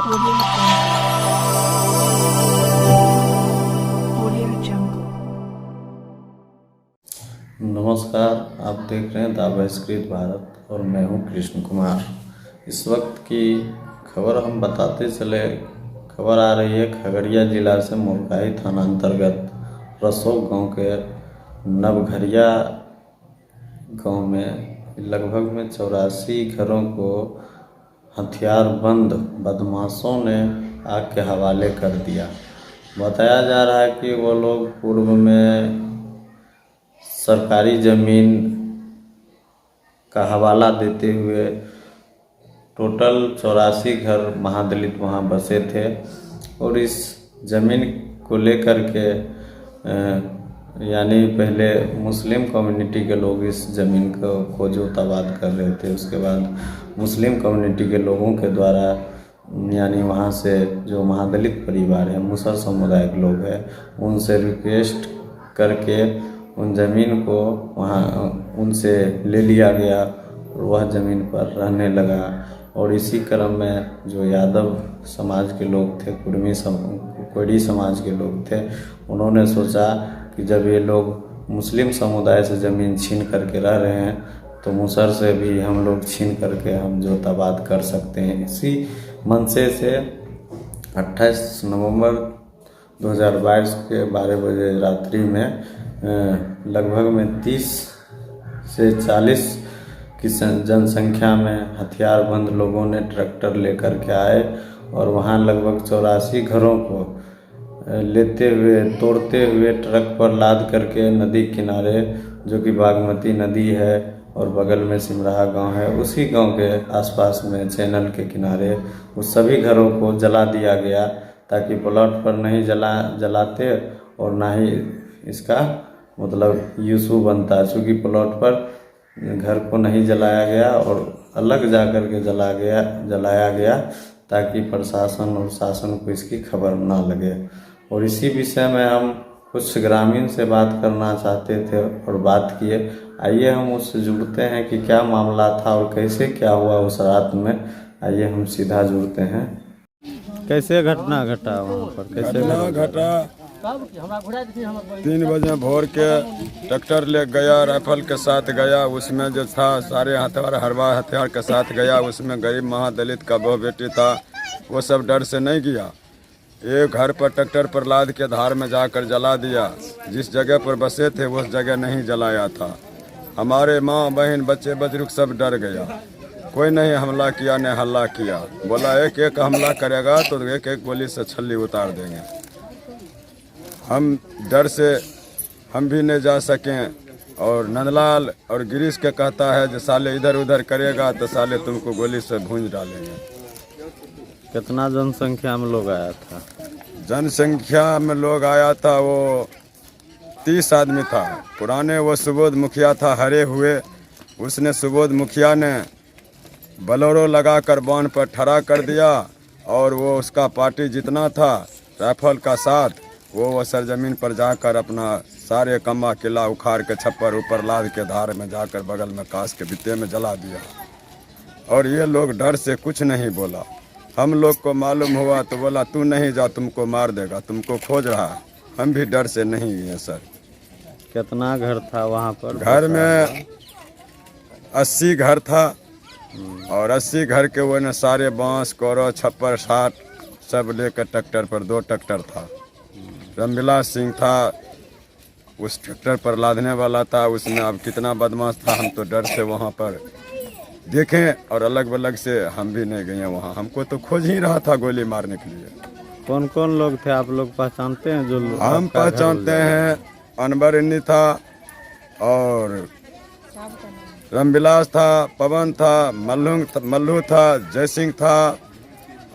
Audio Jungle. नमस्कार, आप देख रहे हैं द बहिष्कृत भारत और मैं हूं कृष्ण कुमार। इस वक्त की खबर हम बताते चले। खबर आ रही है खगड़िया जिला से मोरकाही थाना अंतर्गत रसोग गांव के नवघरिया गांव में लगभग में 84 घरों को हथियारबंद बदमाशों ने आग के हवाले कर दिया। बताया जा रहा है कि वो लोग पूर्व में सरकारी ज़मीन का हवाला देते हुए टोटल 84 घर महादलित वहाँ बसे थे और इस ज़मीन को लेकर के यानी पहले मुस्लिम कम्युनिटी के लोग इस ज़मीन को खोजोताबाद कर रहे थे। उसके बाद मुस्लिम कम्युनिटी के लोगों के द्वारा यानी वहाँ से जो महादलित परिवार है, मुसर समुदाय के लोग हैं, उनसे रिक्वेस्ट करके उन ज़मीन को वहाँ उनसे ले लिया गया और वह ज़मीन पर रहने लगा। और इसी क्रम में जो यादव समाज के लोग थे, कोड़ी समाज के लोग थे, उन्होंने सोचा कि जब ये लोग मुस्लिम समुदाय से ज़मीन छीन करके रह रहे हैं तो मुसर से भी हम लोग छीन करके हम जोताबाद कर सकते हैं। इसी मंशे से 28 नवंबर 2022 के 12 बजे रात्रि में लगभग में 30 से 40 की जनसंख्या में हथियारबंद लोगों ने ट्रैक्टर लेकर के आए और वहां लगभग 84 घरों को तोड़ते हुए ट्रक पर लाद करके नदी किनारे, जो कि बागमती नदी है और बगल में सिमराहा गांव है, उसी गांव के आसपास में चैनल के किनारे उस सभी घरों को जला दिया गया ताकि प्लॉट पर नहीं जलाते और ना ही इसका मतलब यूसू बनता। चूँकि प्लॉट पर घर को नहीं जलाया गया और अलग जा कर के जलाया गया ताकि प्रशासन और शासन को इसकी खबर ना लगे। और इसी विषय में हम कुछ ग्रामीण से बात करना चाहते थे और बात किए। आइए हम उससे जुड़ते हैं कि क्या मामला था और कैसे क्या हुआ उस रात में। आइए हम सीधा जुड़ते हैं। कैसे घटना घटा वहाँ पर? कैसे घटा 3 बजे भोर के ट्रैक्टर ले गया, राइफल के साथ गया, उसमें जो था सारे हथियार के साथ गया। उसमें गरीब महादलित का बहू बेटी था, वो सब डर से नहीं गया। एक घर पर ट्रैक्टर पर लाद के धार में जाकर जला दिया। जिस जगह पर बसे थे उस जगह नहीं जलाया था। हमारे माँ बहन बच्चे बुजुर्ग सब डर गया। कोई नहीं हमला किया, नहीं हल्ला किया। बोला एक एक हमला करेगा तो एक एक गोली से छल्ली उतार देंगे। हम डर से हम भी नहीं जा सकें। और नंदलाल और गिरीश के कहता है जो साले इधर उधर करेगा तो साले तुमको गोली से भूंज डालेंगे। कितना जनसंख्या में लोग आया था? जनसंख्या में लोग आया था वो 30 आदमी था। पुराने वो सुबोध मुखिया था हरे हुए, उसने सुबोध मुखिया ने बलोरो लगाकर बांध पर ठहरा कर दिया और वो उसका पार्टी जितना था राइफल का साथ वो सरजमीन पर जाकर अपना सारे कम्मा किला उखाड़ के छप्पर ऊपर लाद के धार में जाकर बगल में काश के बित्ते में जला दिया। और ये लोग डर से कुछ नहीं बोला। हम लोग को मालूम हुआ तो बोला तू नहीं जा, तुमको मार देगा, तुमको खोज रहा है। हम भी डर से नहीं है सर। कितना घर था वहाँ पर? घर में 80 घर था और 80 घर के वो ने सारे बांस कोरो छप्पर साट सब लेकर ट्रैक्टर पर 2 ट्रैक्टर था। रामविलास सिंह था उस ट्रैक्टर पर लादने वाला था। उसमें अब कितना बदमाश था हम तो डर से वहाँ पर देखें और अलग अलग से हम भी नहीं गए वहाँ। हमको तो खोज ही रहा था गोली मारने के लिए। कौन कौन लोग थे आप लोग पहचानते हैं? जो हम पहचानते हैं, अनवर इन्नी था और रामविलास था, पवन था, मल्लू था, जयसिंह था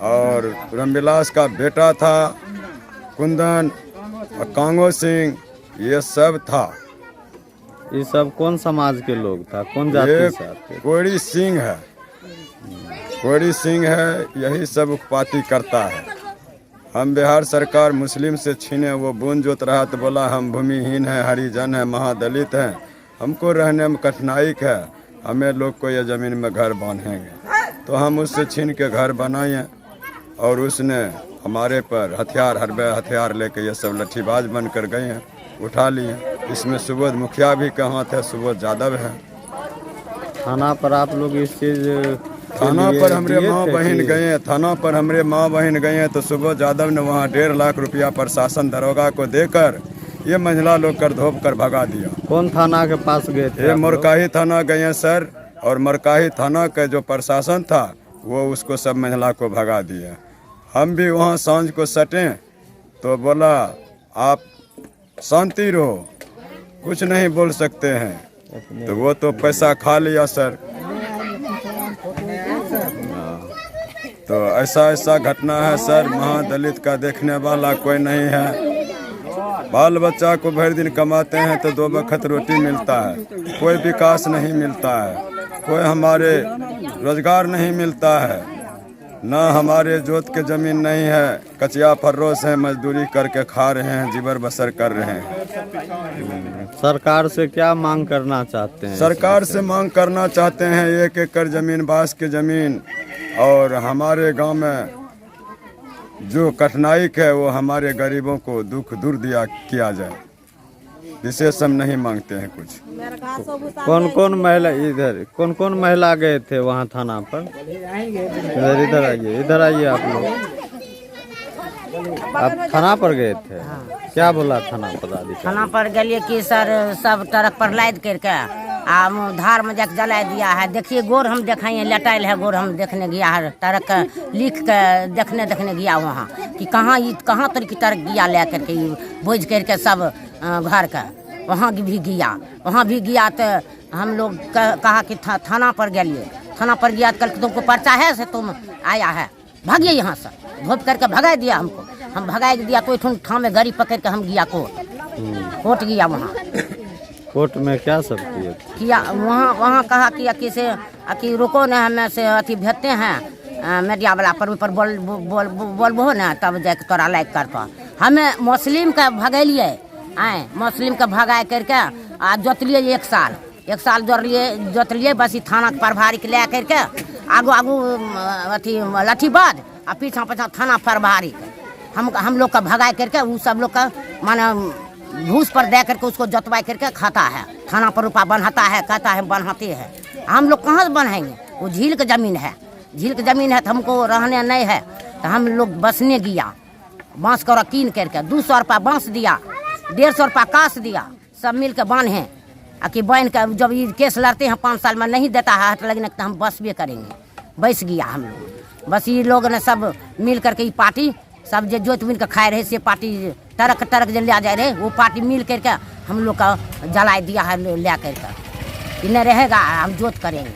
और रामविलास का बेटा था कुंदन और कांगो सिंह, ये सब था। ये सब कौन समाज के लोग था? कौन जाति से आते? कोड़ी सिंह है, कोड़ी सिंह है, यही सब उत्पाती करता है। हम बिहार सरकार मुस्लिम से छीने वो बूंद जोत रहा तो बोला हम भूमिहीन हैं, हरिजन हैं, महादलित हैं, हमको रहने में कठिनाई है, हमें लोग को ये ज़मीन में घर बांधेंगे। तो हम उससे छीन के घर बनाए और उसने हमारे पर हथियार लेके ये सब लठीबाज बनकर गए हैं, उठा लिए। इसमें सुबोध मुखिया भी कहाँ थे, सुबोध यादव है। थाना पर आप लोग इस चीज़ थाना पर हमारे माँ बहन गए हैं, थाना पर हमारे माँ बहन गए हैं, तो सुबोध यादव ने वहाँ 1.5 लाख रुपया प्रशासन दरोगा को देकर ये महिला लोग कर धोप कर भगा दिया। कौन थाना के पास गए थे? ये मोरकाही थाना गए हैं सर, और मोरकाही थाना का जो प्रशासन था वो उसको सब महिला को भगा दिया। हम भी वहाँ सांझ को सटे तो बोला आप शांति रहो, कुछ नहीं बोल सकते हैं, तो वो तो पैसा खा लिया सर। तो ऐसा घटना है सर, महादलित का देखने वाला कोई नहीं है। बाल बच्चा को भर दिन कमाते हैं तो 2 वक्त रोटी मिलता है, कोई विकास नहीं मिलता है, कोई हमारे रोजगार नहीं मिलता है, ना हमारे जोत के ज़मीन नहीं है, कचिया फर्रोस है, मजदूरी करके खा रहे हैं, जीवन बसर कर रहे हैं। सरकार से क्या मांग करना चाहते हैं? सरकार से मांग करना चाहते हैं 1 एकड़ ज़मीन, बांस की ज़मीन, और हमारे गांव में जो कठिनाई है वो हमारे गरीबों को दुख दूर किया जाए। विशेष हम नहीं मांगते हैं कुछ। कौन कौन महिला गए थे वहाँ थाना पर? इधर आइए आप लोग। आप थाना पर गए थे? क्या बोला थाना पदाधिकारी? थाना पर गए कि सर सब ट्रक पर लाद करके धार में जाके जला दिया है। देखिए गोर हम देखाइए, लेटाइल है गोर, हम देखने गया है, ट्रक लिख के देखने गया वहाँ कि कहाँ तक की ट्रक गया ले करके बोझ करके सब घर का। वहाँ भी गया तो हम लोग कहा कि थाना पर गए। थाना पर गया तो कल तुमको पर्चा है से तुम आया है, भागिए यहाँ से, धोप करके भगा दिया हमको। हम भगा दिया तो ठाम में गाड़ी पकड़ के हम गया कोर्ट गया। वहाँ कोर्ट में क्या सब किया? वहाँ कहा कि रुको न, हमें से अथी भेजते हैं मीडिया वाला पर ऊपर बोलबो न तब जाके तोरा लाइक करता। हमें मुस्लिम का भगेलिए, मुस्लिम का भगा करके आ जोतलिए 1 साल जोतलिए बस। थाना के प्रभारी के ले करके आगू अथी लठीबाज आ पीछा थाना प्रभारी हम लोग का भगा करके वो सब लोग का माने घूस पर दे करके उसको जोतवा करके खाता है। थाना पर रुपया बनाता है, कहता है बनाते हैं। हम लोग कहाँ से बनाएंगे? वो झील की ज़मीन है, तो हमको रहने नहीं है, तो हम लोग बसने गया। बांस का कीन करके 200 रुपया बांस दिया, 150 रुपया काश दिया, सब मिल के बांधे कि बांध के जब ये केस लड़ते हैं 5 साल में नहीं देता है हट लगने तो हम बसबे करेंगे। बस गया हम लोग, बस ये लोग ने सब मिल करके ये पार्टी सब जो जोत मिल के खाए रहे से पार्टी ट्रक जो ले जाए रहे वो पार्टी मिल करके हम लोग का जला दिया है ले करके। इन्हें रहेगा हम जोत करेंगे।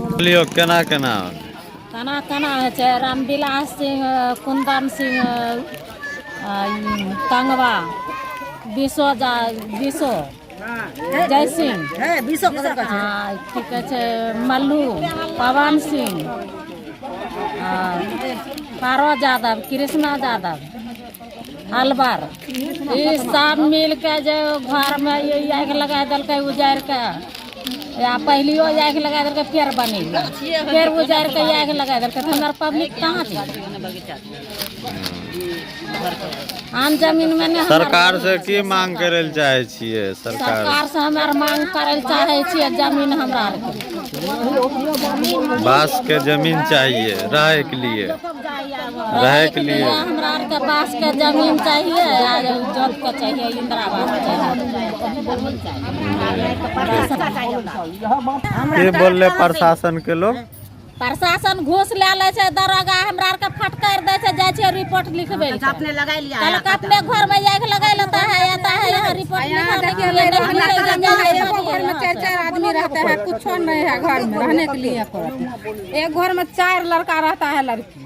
बोलियो केना है रामविलास सिंह, कुंदन सिंह, कंगवा, विशो जय सिंह, की कहे मल्लू, पवन सिंह, पारो यादव, कृष्णा यादव, अलवर, ये सब मिल के जो घर में ये आग लगा दिल उजाड़ के, या पहलियो आग लगा दिल फिर बने फिर उजाड़ के आग लगा दिल। हमारा पब्लिक कहाँ थी? आम जमीन में नहीं। सरकार से की मांग करे चाहे छिए? सरकार से हमार मांग करे चाहे छिए जमीन हमरा बास के जमीन चाहिए रहे के लिए हमरा के बास के जमीन चाहिए, जोत के चाहिए, इंदिरावास चाहिए। ये बोल प्रशासन के लोग प्रशासन घूस ले ले छै, दरोगा हमरा के फटकार दे छै, जाय छै रिपोर्ट लिखबे आपने लगा लिया कल अपने घर में आग लगा लेता है, आता है यहाँ रिपोर्ट लिखने के लिए। घर में 4 आदमी रहते हैं, कुछ नहीं है घर में रहने के लिए। एक घर में 4 लड़का रहता है, लड़की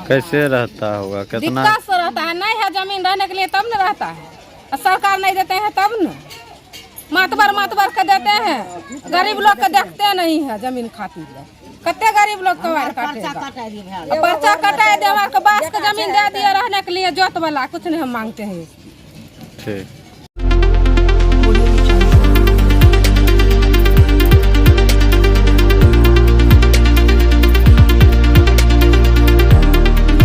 कैसे रहता होगा? कितना दिक्कत से रहता है, नहीं है जमीन रहने के लिए तब न रहता है। सरकार नहीं देते हैं तब न मातबर के देते हैं, गरीब लोग के देखते नहीं है जमीन खातिर। कते गरीब लोग को पर्चा कटा दे, बास के जमीन दे दिए रहने के लिए जोत वाला, कुछ नहीं हम मांगते हैं। ठीक।